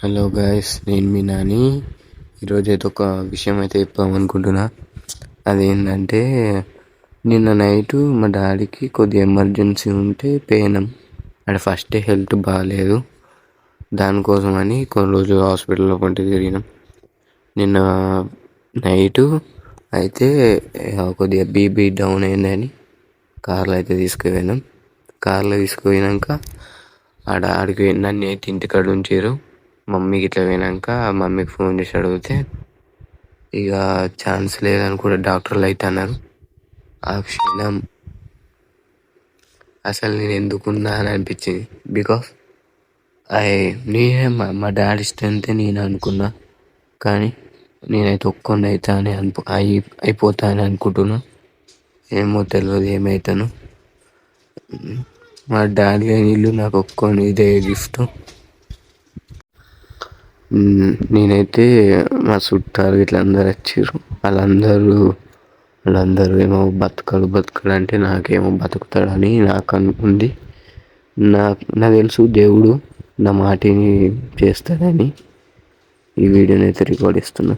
Hello guys, నేను మీ నాని. ఈరోజు అయితే ఒక విషయం అయితే చెప్పామనుకుంటున్నా. అదేంటంటే, నిన్న నైటు మా డాడీకి కొద్దిగా ఎమర్జెన్సీ ఉంటే పోయినాం. అంటే ఫస్ట్ హెల్త్ బాగాలేదు, దానికోసమని కొన్ని రోజులు హాస్పిటల్లో పంటి తిరిగినాం. నిన్న నైటు అయితే కొద్దిగా బీపీ డౌన్ అయిందని కార్లో అయితే తీసుకుపోయినాం. కార్లో తీసుకుపోయినాక ఆడికి నన్ను అయితే ఇంటికాడ ఉంచారు. మమ్మీకి ఇట్లా పోయినాక మమ్మీకి ఫోన్ చేసి అడిగితే ఇక ఛాన్స్ లేదని కూడా డాక్టర్లు అయితే అన్నారు. ఆ క్షణం అసలు నేను ఎందుకున్నా అని అనిపించింది. బికాస్ నేనే మా డాడీ స్ట్రెంత్ నేను అనుకున్నా, కానీ నేనైతే ఒక్కొని అవుతా అని అయిపోతా అని అనుకుంటున్నా. ఏమో తెలియదు ఏమవుతాను. మా డాడీ ఇల్లు నాకు ఒక్కొని ఇదే గిఫ్ట్. నేనైతే మా చుట్టాలు ఇట్లా అందరు వచ్చారు. వాళ్ళందరూ ఏమో బతకడు అంటే నాకేమో బతుకుతాడని నాకు అనుకుంది. నాకు తెలుసు దేవుడు నా మాటిని చేస్తాడని ఈ వీడియోని అయితే రికార్డ్ ఇస్తున్నా.